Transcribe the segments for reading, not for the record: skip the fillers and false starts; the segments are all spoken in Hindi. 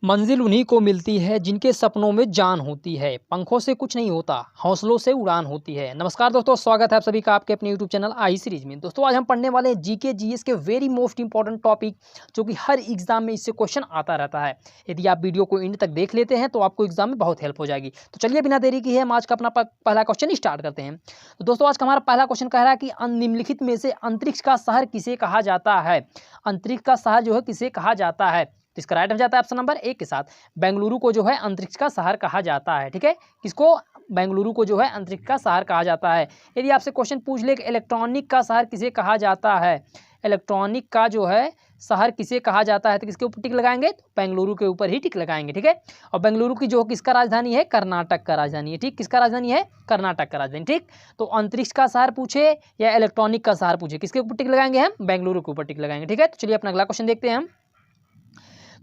मंजिल उन्हीं को मिलती है जिनके सपनों में जान होती है। पंखों से कुछ नहीं होता, हौसलों से उड़ान होती है। नमस्कार दोस्तों, स्वागत है आप सभी का आपके अपने यूट्यूब चैनल आई सीरीज में। दोस्तों आज हम पढ़ने वाले हैं जीके जीएस के वेरी मोस्ट इंपॉर्टेंट टॉपिक, जो कि हर एग्जाम में इससे क्वेश्चन आता रहता है। यदि आप वीडियो को एंड तक देख लेते हैं तो आपको एग्जाम में बहुत हेल्प हो जाएगी। तो चलिए बिना देरी की हम आज का अपना पहला क्वेश्चन स्टार्ट करते हैं। तो दोस्तों आज का हमारा पहला क्वेश्चन कह रहा है कि निम्नलिखित में से अंतरिक्ष का शहर किसे कहा जाता है। अंतरिक्ष का शहर जो है किसे कहा जाता है, तो इसका राइट हो जाता है ऑप्शन नंबर ए के साथ बेंगलुरु को जो है अंतरिक्ष का शहर कहा जाता है। ठीक है, किसको? बेंगलुरु को जो है अंतरिक्ष का शहर कहा जाता है। यदि आपसे क्वेश्चन पूछ ले कि इलेक्ट्रॉनिक का शहर किसे कहा जाता है, इलेक्ट्रॉनिक का जो है शहर किसे कहा जाता है, तो किसके ऊपर टिक लगाएंगे? तो बेंगलुरु के ऊपर ही टिक लगाएंगे। ठीक है, और बेंगलुरु की जो किसका राजधानी है? कर्नाटक का राजधानी है। ठीक, किसका राजधानी है? कर्नाटक का राजधानी। ठीक, तो अंतरिक्ष का शहर पूछे या इलेक्ट्रॉनिक का शहर पूछे, किसके ऊपर टिक लगाएंगे? हम बेंगलुरु के ऊपर टिक लगाएंगे। ठीक है, तो चलिए अपना अगला क्वेश्चन देखते हैं हम।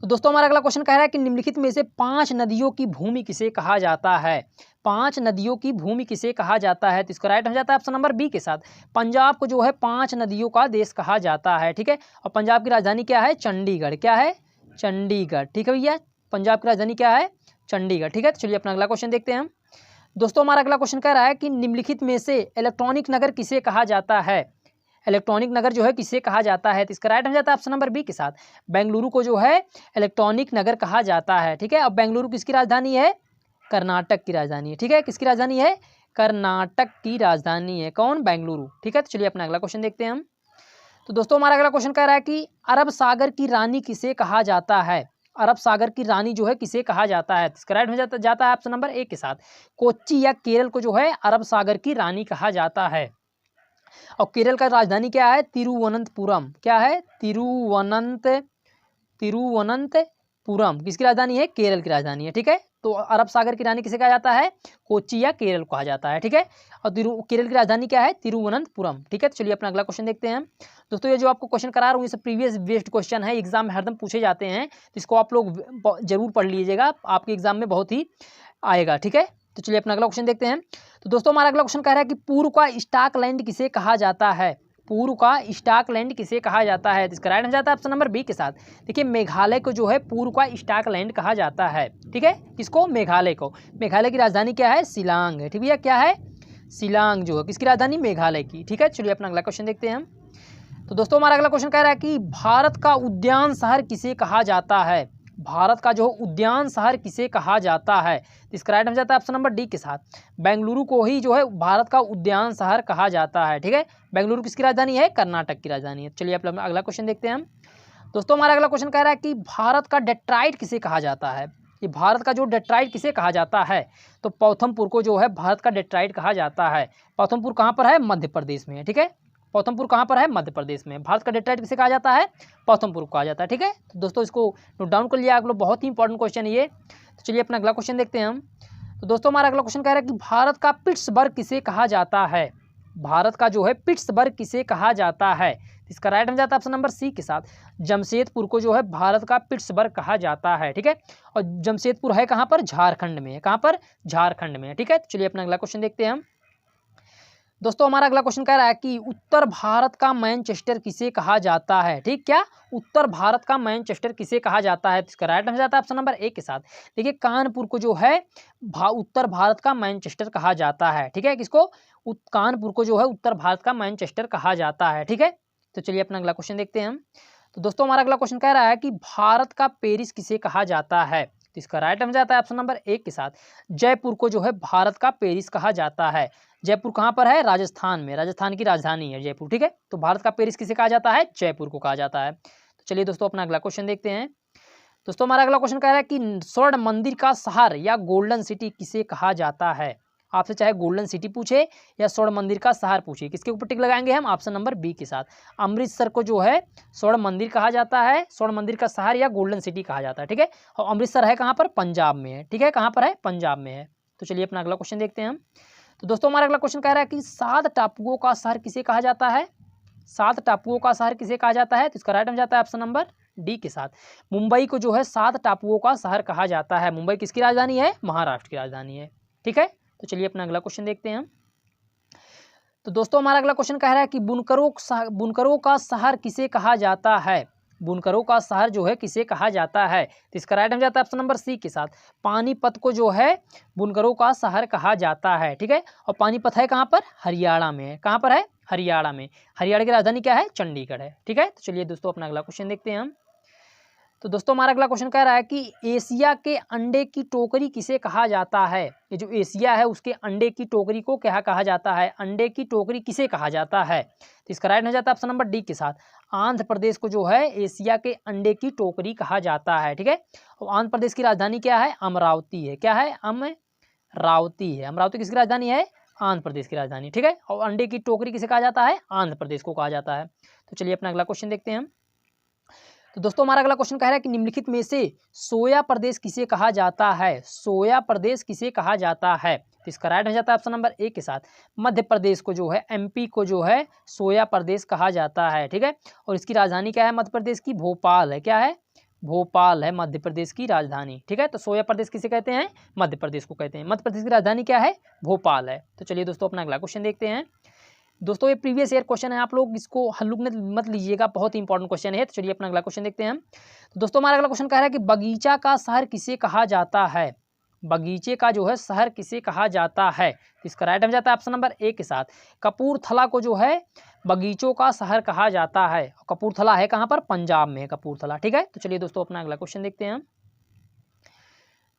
तो दोस्तों हमारा अगला क्वेश्चन कह रहा है कि निम्नलिखित में से 5 नदियों की भूमि किसे कहा जाता है। 5 नदियों की भूमि किसे कहा जाता है, तो इसका राइट हो जाता है ऑप्शन नंबर बी के साथ पंजाब को जो है 5 नदियों का देश कहा जाता है। ठीक है, और पंजाब की राजधानी क्या है? चंडीगढ़। क्या है? चंडीगढ़। ठीक है भैया, पंजाब की राजधानी क्या है? चंडीगढ़। ठीक है, तो चलिए अपना अगला क्वेश्चन देखते हैं हम। दोस्तों हमारा अगला क्वेश्चन कह रहा है कि निम्नलिखित में से इलेक्ट्रॉनिक नगर किसे कहा जाता है। इलेक्ट्रॉनिक नगर जो है किसे कहा जाता है, तो इसका राइट हो जाता है ऑप्शन नंबर बी के साथ बेंगलुरु को जो है इलेक्ट्रॉनिक नगर कहा जाता है। ठीक है, अब बेंगलुरु किसकी राजधानी है? कर्नाटक की राजधानी है। ठीक है, किसकी राजधानी है? कर्नाटक की राजधानी है। कौन? बेंगलुरु। ठीक है, तो चलिए अपना अगला क्वेश्चन देखते हैं हम। तो दोस्तों हमारा अगला क्वेश्चन कह रहा है कि अरब सागर की रानी किसे कहा जाता है। अरब सागर की रानी जो है किसे कहा जाता है, इसका राइट हो जाता है ऑप्शन नंबर ए के साथ कोच्चि या केरल को जो है अरब सागर की रानी कहा जाता है। और केरल का राजधानी क्या है? तिरुवनंतपुरम। क्या है? तिरुवनंतपुरम किसकी राजधानी है? केरल की राजधानी है। ठीक है, तो अरब सागर की रानी किसे कहा जाता है? कोच्चि या केरल कहा जाता है। ठीक है, और केरल की राजधानी क्या है? तिरुवनंतपुरम। ठीक है, तो चलिए अपना अगला क्वेश्चन देखते हैं। दोस्तों ये जो आपको क्वेश्चन करा रहा हूँ, ये प्रीवियस बेस्ड क्वेश्चन है, एग्जाम में हरदम पूछे जाते हैं, तो इसको आप लोग जरूर पढ़ लीजिएगा, आपके एग्जाम में बहुत ही आएगा। ठीक है, तो चलिए अपना अगला क्वेश्चन देखते हैं। तो दोस्तों हमारा अगला क्वेश्चन कह रहा है कि पूर्व का स्कॉटलैंड किसे कहा जाता है। पूर्व का स्कॉटलैंड किसे कहा जाता है, तो इसका राइट हो जाता है ऑप्शन नंबर बी के साथ देखिए मेघालय को जो है पूर्व का स्कॉटलैंड कहा जाता है। ठीक है, किसको? मेघालय को। मेघालय की राजधानी क्या है? शिलांग है। ठीक भैया, क्या है? शिलांग जो है किसकी राजधानी? मेघालय की। ठीक है, चलिए अपना अगला क्वेश्चन देखते हैं हम। तो दोस्तों हमारा अगला क्वेश्चन कह रहा है कि भारत का उद्यान शहर किसे कहा जाता है। भारत का जो उद्यान शहर किसे कहा जाता है, तो इसका राइट हो जाता है ऑप्शन नंबर डी के साथ बेंगलुरु को ही जो है भारत का उद्यान शहर कहा जाता है। ठीक है, बेंगलुरु किसकी राजधानी है? कर्नाटक की राजधानी है। चलिए अपना अगला क्वेश्चन देखते हैं हम। दोस्तों हमारा अगला क्वेश्चन कह रहा है कि भारत का डेट्राइट किसे कहा जाता है। कि भारत का जो डेट्राइट किसे कहा जाता है, तो पौथमपुर को जो है भारत का डेट्राइट कहा जाता है। पौथमपुर कहाँ पर है? मध्य प्रदेश में है। ठीक है, पौथमपुर कहाँ पर है? मध्य प्रदेश में। भारत का डेट्राइट किसे कहा जाता है? पौथमपुर को कहा जाता है। ठीक है, तो दोस्तों इसको नोट डाउन कर लिया आप लोग, बहुत ही इंपॉर्टेंट क्वेश्चन है ये। तो चलिए अपना अगला क्वेश्चन देखते हैं हम। तो दोस्तों हमारा अगला क्वेश्चन कह रहा है कि भारत का पिट्सबर्ग किसे कहा जाता है। भारत का जो है पिट्सबर्ग किसे कहा जाता है, इसका राइट हो जाता है ऑप्शन नंबर सी के साथ जमशेदपुर को जो है भारत का पिट्सबर्ग कहा जाता है। ठीक है, और जमशेदपुर है कहाँ पर? झारखंड में है। कहाँ पर? झारखंड में है। ठीक है, तो चलिए अपना अगला क्वेश्चन देखते हैं हम। दोस्तों हमारा अगला क्वेश्चन कह रहा है कि उत्तर भारत का मैनचेस्टर किसे कहा जाता है। ठीक, क्या? उत्तर भारत का मैनचेस्टर किसे कहा जाता है, तो इसका राइट हो जाता है ऑप्शन नंबर ए के साथ देखिए कानपुर को जो है उत्तर भारत का मैनचेस्टर कहा जाता है। ठीक है, किसको? कानपुर को जो है उत्तर भारत का मैनचेस्टर कहा जाता है। ठीक है, तो चलिए अपना अगला क्वेश्चन देखते हैं हम। तो दोस्तों हमारा अगला क्वेश्चन कह रहा है कि भारत का पेरिस किसे कहा जाता है, तो इसका राइट हो जाता है ऑप्शन नंबर ए के साथ जयपुर को जो है भारत का पेरिस कहा जाता है। जयपुर कहाँ पर है? राजस्थान में। राजस्थान की राजधानी है जयपुर। ठीक है, तो भारत का पेरिस किसे कहा जाता है? जयपुर को कहा जाता है। तो चलिए दोस्तों अपना अगला क्वेश्चन देखते हैं। दोस्तों हमारा अगला क्वेश्चन कह रहा है कि स्वर्ण मंदिर का शहर या गोल्डन सिटी किसे कहा जाता है। आपसे चाहे गोल्डन सिटी पूछे या स्वर्ण मंदिर का शहर पूछे, किसके ऊपर टिक लगाएंगे हम? ऑप्शन नंबर बी के साथ अमृतसर को जो है स्वर्ण मंदिर कहा जाता है, स्वर्ण मंदिर का शहर या गोल्डन सिटी कहा जाता है। ठीक है, और अमृतसर है कहाँ पर? पंजाब में है। ठीक है, कहाँ पर है? पंजाब में है। तो चलिए अपना अगला क्वेश्चन देखते हैं हम। तो दोस्तों हमारा अगला क्वेश्चन कह रहा है कि 7 टापुओं का शहर किसे कहा जाता है। 7 टापुओं का शहर किसे कहा जाता है, तो इसका राइट हो जाता है ऑप्शन नंबर डी के साथ मुंबई को जो है 7 टापुओं का शहर कहा जाता है। मुंबई किसकी राजधानी है? महाराष्ट्र की राजधानी है। ठीक है, तो चलिए अपना अगला क्वेश्चन देखते हैं हम। तो दोस्तों हमारा अगला क्वेश्चन कह रहा है कि बुनकरों का शहर किसे कहा जाता है। बुनकरों का शहर जो है किसे कहा जाता है? तो इसका राइट आंसर जाता है ऑप्शन नंबर सी के साथ, पानीपत को जो है बुनकरों का शहर कहा जाता है। ठीक है, और पानीपत है कहाँ पर? हरियाणा में है। कहाँ पर है? हरियाणा में। हरियाणा की राजधानी क्या है? चंडीगढ़ है। ठीक है, तो चलिए दोस्तों अपना अगला क्वेश्चन देखते हैं हम। तो दोस्तों हमारा अगला क्वेश्चन कह रहा है कि एशिया के अंडे की टोकरी किसे कहा जाता है? ये जो एशिया है उसके अंडे की टोकरी को क्या कहा जाता है? अंडे की टोकरी किसे कहा जाता है? तो इसका राइट हो जाता है ऑप्शन नंबर डी के साथ, आंध्र प्रदेश को जो है एशिया के अंडे की टोकरी कहा जाता है। ठीक है, और आंध्र प्रदेश की राजधानी क्या है? अमरावती है। क्या है? अमरावती है। अमरावती किसकी राजधानी है? आंध्र प्रदेश की राजधानी। ठीक है, और अंडे की टोकरी किसे कहा जाता है? आंध्र प्रदेश को कहा जाता है। तो चलिए अपना अगला क्वेश्चन देखते हैं हम। तो दोस्तों हमारा अगला क्वेश्चन कह रहा है कि निम्नलिखित में से सोया प्रदेश किसे कहा जाता है? सोया प्रदेश किसे कहा जाता है? तो इसका राइट हो जाता है ऑप्शन नंबर ए के साथ, मध्य प्रदेश को जो है, एमपी को जो है सोया प्रदेश कहा जाता है। ठीक है, और इसकी राजधानी क्या है? मध्य प्रदेश की भोपाल है। क्या है? भोपाल है मध्य प्रदेश की राजधानी। ठीक है, तो सोया प्रदेश किसे कहते हैं? मध्य प्रदेश को कहते हैं। मध्य प्रदेश की राजधानी क्या है? भोपाल है। तो चलिए दोस्तों अपना अगला क्वेश्चन देखते हैं। दोस्तों ये प्रीवियस ईयर क्वेश्चन है, आप लोग इसको हल्लुक में मत लीजिएगा, बहुत ही इंपॉर्टेंट क्वेश्चन है। तो चलिए अपना अगला क्वेश्चन देखते हैं हम। तो दोस्तों हमारा अगला क्वेश्चन कह रहा है कि बगीचा का शहर किसे कहा जाता है? बगीचे का जो है शहर किसे कहा जाता है? तो इसका राइट आंसर जाता है ऑप्शन नंबर ए के साथ, कपूरथला को जो है बगीचों का शहर कहा जाता है। कपूरथला है कहाँ पर? पंजाब में है कपूरथला। ठीक है, तो चलिए दोस्तों अपना अगला क्वेश्चन देखते हैं हम।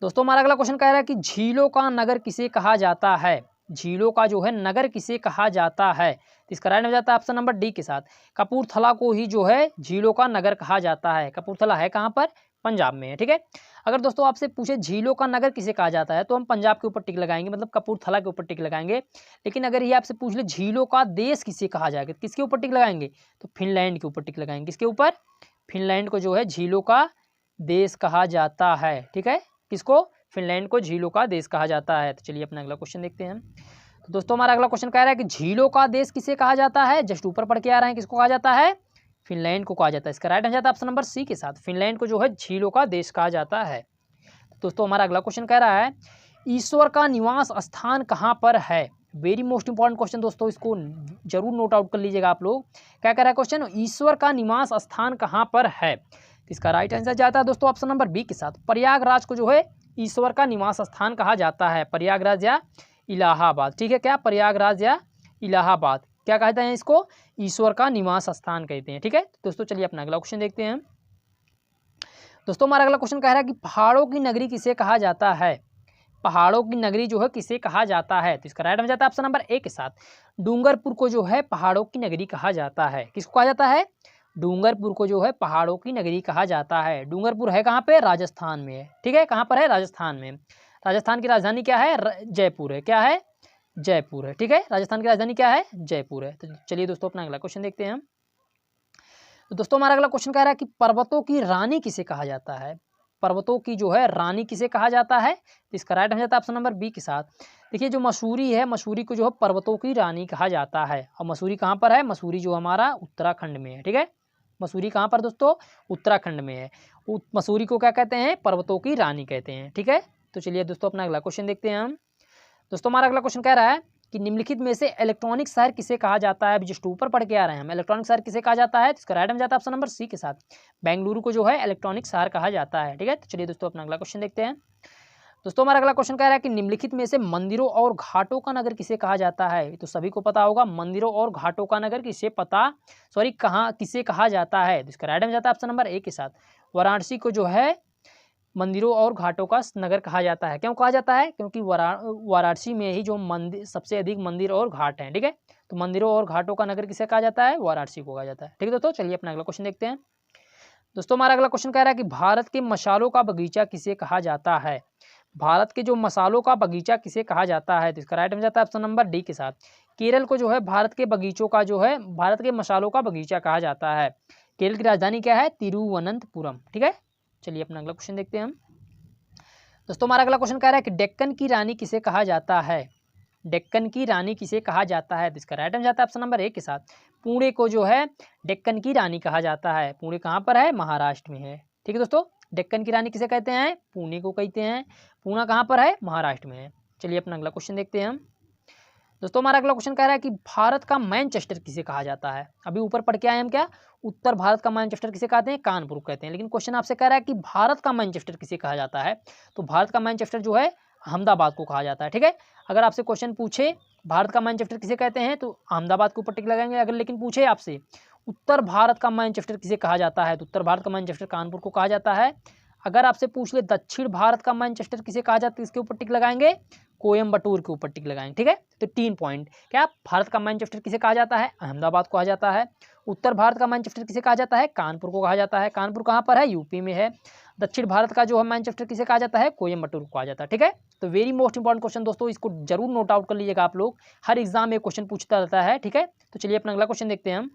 दोस्तों हमारा अगला क्वेश्चन कह रहा है कि झीलों का नगर किसे कहा जाता है? झीलों का जो है नगर किसे कहा जाता है? तो इसका राइट हो जाता है ऑप्शन नंबर डी के साथ, कपूरथला को ही जो है झीलों का नगर कहा जाता है। कपूरथला है कहाँ पर? पंजाब में है। ठीक है, अगर दोस्तों आपसे पूछे झीलों का नगर किसे कहा जाता है तो हम पंजाब के ऊपर टिक लगाएंगे, मतलब कपूरथला के ऊपर टिक लगाएंगे। लेकिन अगर ये आपसे पूछ ले झीलों का देश किसे कहा जाएगा, किसके ऊपर टिक लगाएंगे? तो फिनलैंड के ऊपर टिक लगाएंगे। किसके ऊपर? फिनलैंड को जो है झीलों का देश कहा जाता है। ठीक है, किसको? फिनलैंड को झीलों का देश कहा जाता है। तो चलिए अपना अगला क्वेश्चन देखते हैं हम। तो दोस्तों हमारा अगला क्वेश्चन कह रहा है कि झीलों का देश किसे कहा जाता है? जस्ट ऊपर पढ़ के आ रहे हैं, किसको कहा जाता है? फिनलैंड को कहा जाता है। इसका राइट आंसर जाता है ऑप्शन नंबर सी के साथ, फिनलैंड को जो है झीलों का देश कहा जाता है। दोस्तों हमारा अगला क्वेश्चन कह रहा है ईश्वर का निवास स्थान कहाँ पर है? वेरी मोस्ट इंपॉर्टेंट क्वेश्चन दोस्तों, इसको जरूर नोट आउट कर लीजिएगा आप लोग। क्या कह रहा है क्वेश्चन? ईश्वर का निवास स्थान कहाँ पर है? इसका राइट आंसर जाता है दोस्तों ऑप्शन नंबर बी के साथ, प्रयागराज को जो है ईश्वर का निवास स्थान कहा जाता है। प्रयागराज या इलाहाबाद। ठीक है, क्या? प्रयागराज या इलाहाबाद क्या कहते हैं इसको? ईश्वर का निवास स्थान कहते हैं। ठीक है, दोस्तों चलिए अपना अगला क्वेश्चन देखते हैं। दोस्तों हमारा अगला क्वेश्चन कह रहा है कि पहाड़ों की नगरी किसे कहा जाता है? पहाड़ों की नगरी जो है किसे कहा जाता है? तो इसका राइट आंसर जाता है ऑप्शन नंबर ए के साथ, डूंगरपुर को जो है पहाड़ों की नगरी कहा जाता है। किसको कहा जाता है? डूंगरपुर को जो है पहाड़ों की नगरी कहा जाता है। डूंगरपुर है कहाँ पे? राजस्थान में है। ठीक है, कहाँ पर है? राजस्थान में। राजस्थान की राजधानी क्या है? जयपुर है। क्या है? जयपुर है। ठीक है, राजस्थान की राजधानी क्या है? जयपुर है। तो चलिए दोस्तों अपना अगला क्वेश्चन देखते हैं हम। तो दोस्तों हमारा अगला क्वेश्चन कह रहा है कि पर्वतों की रानी किसे कहा जाता है? पर्वतों की जो है रानी किसे कहा जाता है? तो इसका राइट आंसर जाता है ऑप्शन नंबर बी के साथ। देखिए जो मसूरी है, मसूरी को जो है पर्वतों की रानी कहा जाता है। और मसूरी कहाँ पर है? मसूरी जो हमारा उत्तराखंड में है। ठीक है, मसूरी कहाँ पर दोस्तों? उत्तराखंड में है। मसूरी को क्या कहते हैं? पर्वतों की रानी कहते हैं। ठीक है, तो चलिए दोस्तों अपना अगला क्वेश्चन देखते हैं हम। दोस्तों हमारा अगला क्वेश्चन कह रहा है कि निम्नलिखित में से इलेक्ट्रॉनिक शहर किसे कहा जाता है? जस्ट ऊपर पढ़ के आ रहे हैं हम, इलेक्ट्रॉनिक शहर किसे कहा जाता है? तो इसका राइट आंसर जाता है ऑप्शन नंबर सी के साथ, बेंगलुरु को जो है इलेक्ट्रॉनिक शहर कहा जाता है। ठीक है, तो चलिए दोस्तों अपना अगला क्वेश्चन देखते हैं। दोस्तों हमारा अगला क्वेश्चन कह रहा है कि निम्नलिखित में से मंदिरों और घाटों का नगर किसे कहा जाता है? तो सभी को पता होगा, मंदिरों और घाटों का नगर किसे कहा जाता है? तो इसका राइट आंसर जाता है ऑप्शन नंबर ए के साथ, वाराणसी को जो है मंदिरों और घाटों का नगर कहा जाता है। क्यों कहा जाता है? क्योंकि वाराणसी में ही जो मंदिर सबसे अधिक मंदिर और घाट हैं। ठीक है, तो मंदिरों और घाटों का नगर किसे कहा जाता है? वाराणसी को कहा जाता है। ठीक है दोस्तों, चलिए अपना अगला क्वेश्चन देखते हैं। दोस्तों हमारा अगला क्वेश्चन कह रहा है कि भारत के मसालों का बगीचा किसे कहा जाता है? भारत के जो मसालों का बगीचा किसे कहा जाता है? तो इसका राइट आंसर जाता है ऑप्शन नंबर डी के साथ, केरल को जो है भारत के बगीचों का जो है भारत के मसालों का बगीचा कहा जाता है। केरल की राजधानी क्या है? तिरुवनंतपुरम। ठीक है, चलिए अपना अगला क्वेश्चन देखते हैं हम। दोस्तों हमारा अगला क्वेश्चन कह रहा है कि डेक्कन की रानी किसे कहा जाता है? डेक्कन की रानी किसे कहा जाता है? तो इसका राइट आंसर जाता है ऑप्शन नंबर ए के साथ, पुणे को जो है डेक्कन की रानी कहा जाता है। पुणे कहाँ पर है? महाराष्ट्र में है। ठीक है दोस्तों, डेक्कन की रानी किसे कहते हैं? पुणे को कहते हैं। पुणे कहाँ पर है? महाराष्ट्र में है। चलिए अपना अगला क्वेश्चन देखते हैं हम। दोस्तों हमारा अगला क्वेश्चन कह रहा है कि भारत का मैनचेस्टर किसे कहा जाता है। अभी ऊपर पढ़ के आए हम क्या, उत्तर भारत का मैनचेस्टर किसे कहते हैं, कानपुर कहते हैं। लेकिन क्वेश्चन आपसे कह रहा है कि भारत का मैनचेस्टर किसे कहा जाता है, तो भारत का मैनचेस्टर जो है अहमदाबाद को कहा जाता है। ठीक है, अगर आपसे क्वेश्चन पूछे भारत का मैनचेस्टर किसे कहते हैं तो अहमदाबाद के ऊपर टिक लगाएंगे। अगर लेकिन पूछे आपसे उत्तर भारत का मैनचेस्टर किसे कहा जाता है, तो उत्तर भारत का मैनचेस्टर कानपुर को कहा जाता है। अगर आपसे पूछ ले दक्षिण भारत का मैनचेस्टर किसे कहा जाता है, इसके ऊपर टिक लगाएंगे, कोयम्बटूर के ऊपर टिक लगाएंगे। ठीक है, तो 3 पॉइंट। क्या भारत का मैनचेस्टर किसे कहा जाता है, अहमदाबाद को कहा जाता है। उत्तर भारत का मैनचेस्टर किसे कहा जाता है, कानपुर को कहा जाता है। कानपुर कहाँ पर है, यूपी में है। दक्षिण भारत का जो है मैनचेस्टर किसे कहा जाता है, कोयम्बटूर को कहा जाता है। ठीक है, तो वेरी मोस्ट इंपॉर्टेंट क्वेश्चन दोस्तों, इसको जरूर नोट आउट कर लीजिएगा आप लोग, हर एग्जाम में क्वेश्चन पूछता रहता है। ठीक है, तो चलिए अपना अगला क्वेश्चन देखते हैं हम।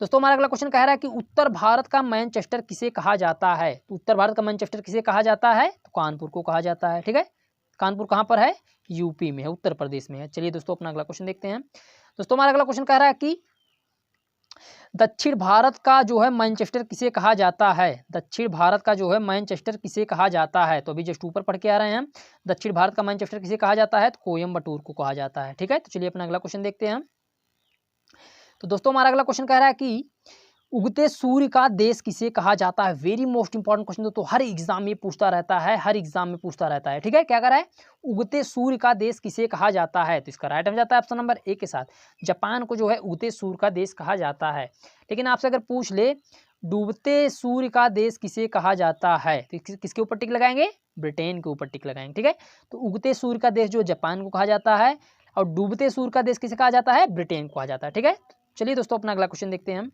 दोस्तों हमारा अगला क्वेश्चन कह रहा है कि उत्तर भारत का मैनचेस्टर किसे कहा जाता है, तो उत्तर भारत का मैनचेस्टर किसे कहा जाता है, तो कानपुर को कहा जाता है। ठीक है, कानपुर कहाँ पर है, यूपी में है, उत्तर प्रदेश में है। चलिए दोस्तों अपना अगला क्वेश्चन देखते हैं। दोस्तों हमारा अगला क्वेश्चन कह रहा है कि दक्षिण भारत का जो है मैनचेस्टर किसे कहा जाता है, दक्षिण भारत का जो है मैनचेस्टर किसे कहा जाता है, तो अभी जस्ट ऊपर पढ़ के आ रहे हैं हम, दक्षिण भारत का मैनचेस्टर किसे कहा जाता है, तो कोयम्बटूर को कहा जाता है। ठीक है, तो चलिए अपना अगला क्वेश्चन देखते हैं हम। तो दोस्तों हमारा अगला क्वेश्चन कह रहा है कि उगते सूर्य का देश किसे कहा जाता है। वेरी मोस्ट इंपॉर्टेंट क्वेश्चन दोस्तों, हर एग्जाम में पूछता रहता है, हर एग्जाम में पूछता रहता है। ठीक है, क्या कर रहा है, उगते सूर्य का देश किसे कहा जाता है, तो इसका राइट हो जाता है ऑप्शन नंबर ए के साथ, जापान को जो है उगते सूर्य का देश कहा जाता है। लेकिन आपसे अगर पूछ ले डूबते सूर्य का देश किसे कहा जाता है, तो किसके ऊपर टिक लगाएंगे, ब्रिटेन के ऊपर टिक लगाएंगे। ठीक है, तो उगते सूर्य का देश जो जापान को कहा जाता है और डूबते सूर्य का देश किसे कहा जाता है, ब्रिटेन को कहा जाता है। ठीक है, चलिए दोस्तों अपना अगला क्वेश्चन देखते हैं हम।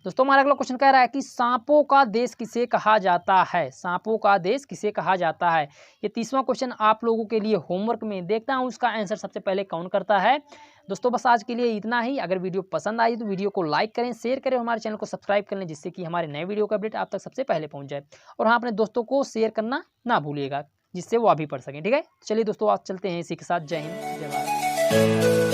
दोस्तों हमारा अगला क्वेश्चन कह रहा है कि सांपों का देश किसे कहा जाता है, सांपों का देश किसे कहा जाता है। ये 30वां क्वेश्चन आप लोगों के लिए होमवर्क में, देखता हूँ उसका आंसर सबसे पहले कौन करता है। दोस्तों बस आज के लिए इतना ही। अगर वीडियो पसंद आई तो वीडियो को लाइक करें, शेयर करें, हमारे चैनल को सब्सक्राइब कर लें, जिससे कि हमारे नए वीडियो का अपडेट आप तक सबसे पहले पहुँच जाए। और हाँ, अपने दोस्तों को शेयर करना ना भूलिएगा, जिससे वो भी पढ़ सकें। ठीक है, चलिए दोस्तों आज चलते हैं इसी के साथ। जय हिंद, जय भारत।